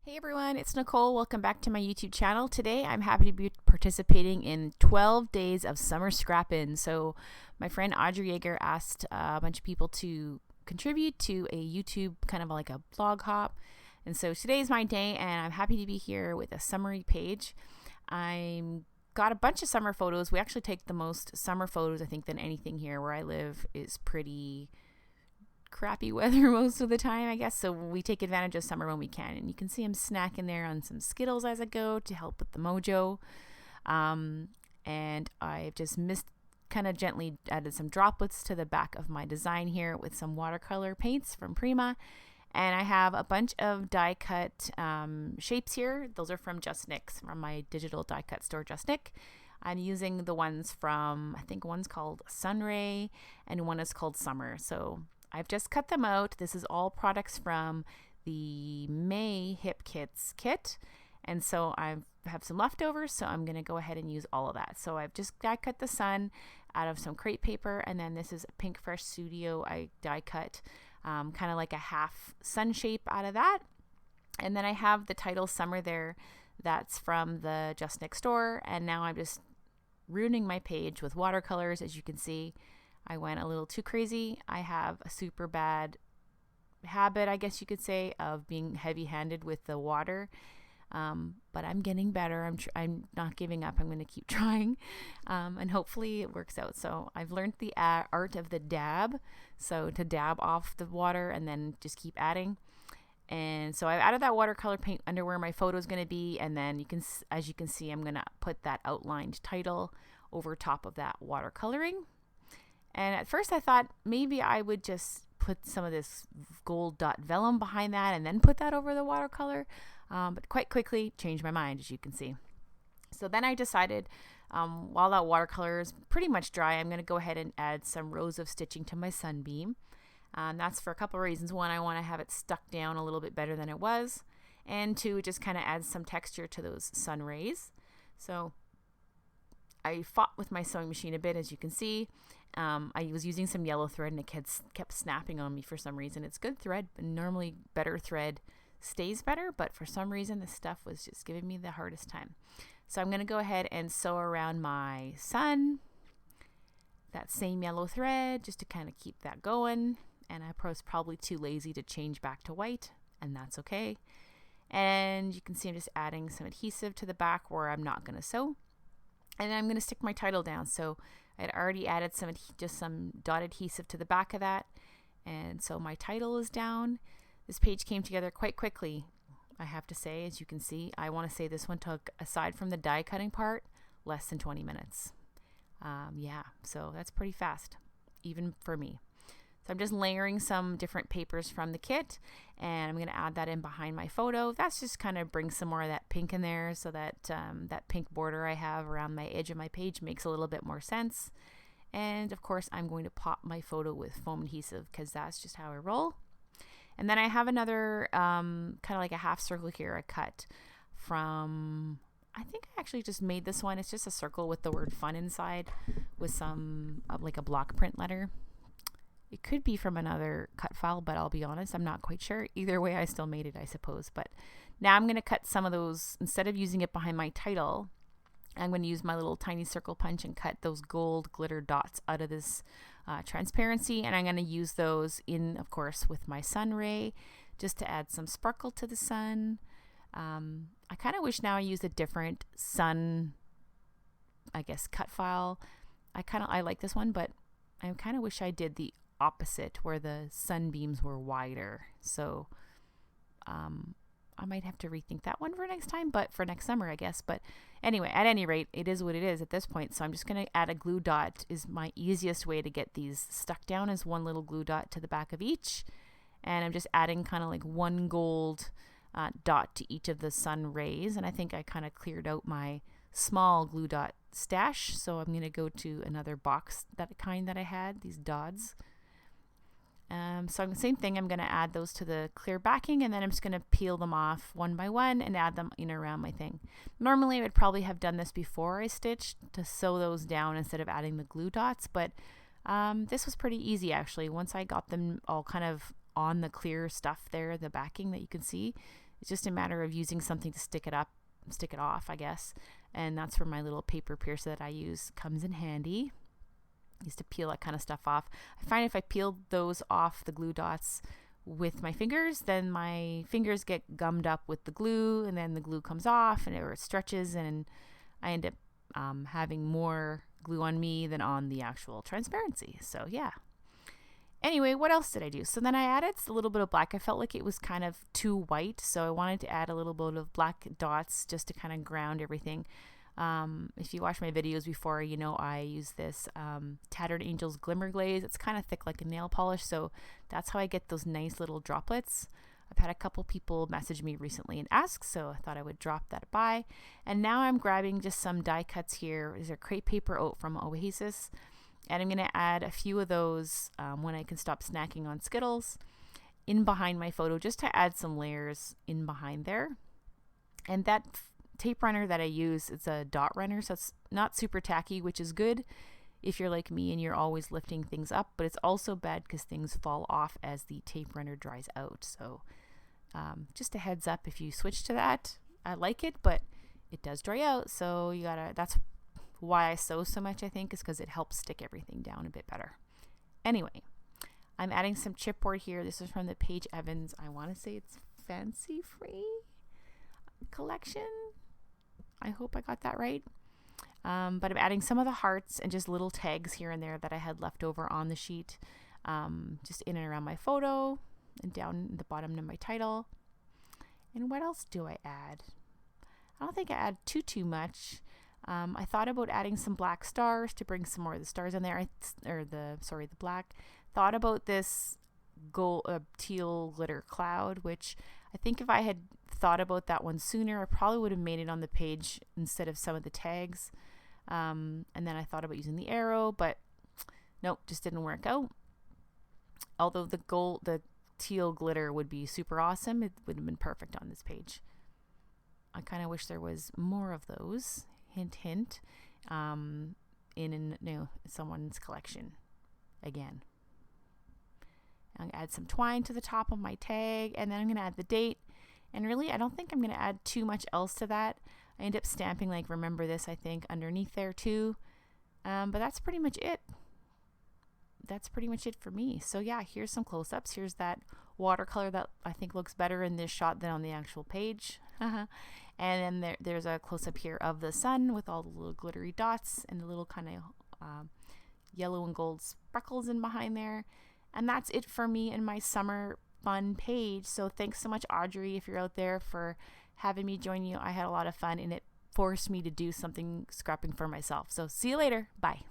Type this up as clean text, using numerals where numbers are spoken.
Hey everyone, it's Nicole. Welcome back to my YouTube channel. Today I'm happy to be participating in 12 days of summer scrapping. So my friend Audrey Yeager asked a bunch of people to contribute to a YouTube kind of like a blog hop. And so today's my day and I'm happy to be here with a summary page. I'm got a bunch of summer photos. We actually take the most summer photos I think than anything here where I live is pretty crappy weather most of the time, I guess. So we take advantage of summer when we can. And you can see I'm snacking there on some Skittles as I go to help with the mojo. And I've just kind of gently added some droplets to the back of my design here with some watercolor paints from Prima. And I have a bunch of die cut shapes here. Those are from Just Nick's, from my digital die cut store, Just Nick. I'm using the ones from, I think one's called Sunray and one is called Summer. So I've just cut them out. This is all products from the May Hip Kits kit. And so I have some leftovers, so I'm going to go ahead and use all of that. So I've just die cut the sun out of some crepe paper, and then this is a Pink Fresh Studio. I die cut kind of like a half sun shape out of that. And then I have the title Summer there. That's from the Just Nick store. And now I'm just ruining my page with watercolors, as you can see. I went a little too crazy. I have a super bad habit, I guess you could say, of being heavy-handed with the water. But I'm getting better. I'm not giving up. I'm going to keep trying. And hopefully it works out. So I've learned the art of the dab. So to dab off the water and then just keep adding. And so I've added that watercolor paint under where my photo is going to be. And then as you can see, I'm going to put that outlined title over top of that watercoloring. And at first I thought maybe I would just put some of this gold dot vellum behind that and then put that over the watercolor. But quite quickly changed my mind, as you can see. So then I decided while that watercolor is pretty much dry, I'm going to go ahead and add some rows of stitching to my sunbeam. That's for a couple of reasons. One, I want to have it stuck down a little bit better than it was. And two, it just kind of adds some texture to those sun rays. So I fought with my sewing machine a bit, as you can see. I was using some yellow thread and it kept snapping on me for some reason. It's good thread, but normally better thread stays better, but for some reason this stuff was just giving me the hardest time. So I'm going to go ahead and sew around my sun, that same yellow thread, just to kind of keep that going. And I was probably too lazy to change back to white, and that's okay. And you can see I'm just adding some adhesive to the back where I'm not going to sew. And then I'm going to stick my title down. So I'd already added just some dot adhesive to the back of that. And so my title is down. This page came together quite quickly, I have to say. As you can see, I want to say this one took, aside from the die cutting part, less than 20 minutes. Yeah, so that's pretty fast, even for me. So I'm just layering some different papers from the kit, and I'm going to add that in behind my photo. That's just kind of brings some more of that pink in there, so that that pink border I have around my edge of my page makes a little bit more sense. And of course, I'm going to pop my photo with foam adhesive because that's just how I roll. And then I have another kind of like a half circle here I cut from, I think I actually just made this one. It's just a circle with the word fun inside with some like a block print letter. It could be from another cut file, but I'll be honest, I'm not quite sure. Either way, I still made it, I suppose. But now I'm going to cut some of those. Instead of using it behind my title, I'm going to use my little tiny circle punch and cut those gold glitter dots out of this transparency. And I'm going to use those in, of course, with my sun ray, just to add some sparkle to the sun. I kind of wish now I used a different sun, I guess, cut file. I like this one, but I kind of wish I did the opposite where the sunbeams were wider. So I might have to rethink that one for next time, but for next summer, I guess. But anyway, at any rate, it is what it is at this point. So I'm just going to add a glue dot. Is my easiest way to get these stuck down, is one little glue dot to the back of each. And I'm just adding kind of like one gold dot to each of the sun rays. And I think I kind of cleared out my small glue dot stash. So I'm going to go to another box, that kind that I had, these dots. So same thing, I'm going to add those to the clear backing, and then I'm just going to peel them off one by one and add them in around my thing. Normally I would probably have done this before I stitched to sew those down instead of adding the glue dots, but this was pretty easy actually. Once I got them all kind of on the clear stuff there, the backing that you can see, It's just a matter of using something to stick it off, I guess. And that's where my little paper piercer that I use comes in handy. I used to peel that kind of stuff off. I find if I peel those off the glue dots with my fingers, then my fingers get gummed up with the glue, and then the glue comes off and it stretches, and I end up having more glue on me than on the actual transparency. So yeah. Anyway, what else did I do? So then I added a little bit of black. I felt like it was kind of too white, so I wanted to add a little bit of black dots just to kind of ground everything. If you watch my videos before, you know I use this Tattered Angels Glimmer Glaze. It's kind of thick like a nail polish, so that's how I get those nice little droplets. I've had a couple people message me recently and ask, so I thought I would drop that by. And now I'm grabbing just some die cuts here. These are crepe paper oat from Oasis. And I'm going to add a few of those when I can stop snacking on Skittles in behind my photo, just to add some layers in behind there. And that tape runner that I use, it's a dot runner, so it's not super tacky, which is good if you're like me and you're always lifting things up, but it's also bad because things fall off as the tape runner dries out. So just a heads up if you switch to that. I like it, but it does dry out, so you gotta, that's why I sew so much, I think, is because it helps stick everything down a bit better. Anyway, I'm adding some chipboard here. This is from the Paige Evans, I want to say it's Fancy Free collection. I hope I got that right. But I'm adding some of the hearts and just little tags here and there that I had left over on the sheet, just in and around my photo and down the bottom of my title. And what else do I add? I don't think I add too much. I thought about adding some black stars to bring some more of the stars in there, the black. Thought about this gold, teal glitter cloud, which I think if I had thought about that one sooner, I probably would have made it on the page instead of some of the tags. And then I thought about using the arrow, but nope, just didn't work out. Although the teal glitter would be super awesome, it would have been perfect on this page. I kind of wish there was more of those. Hint, hint, in someone's collection again. I'm gonna add some twine to the top of my tag, and then I'm gonna add the date. And really, I don't think I'm gonna add too much else to that. I end up stamping like "Remember This," I think, underneath there too. But that's pretty much it. That's pretty much it for me. So yeah, here's some close-ups. Here's that watercolor that I think looks better in this shot than on the actual page. And then there's a close-up here of the sun with all the little glittery dots and the little kind of yellow and gold sparkles in behind there. And that's it for me and my summer fun page. So thanks so much, Audrey, if you're out there, for having me join you. I had a lot of fun, and it forced me to do something scrapping for myself. So see you later. Bye.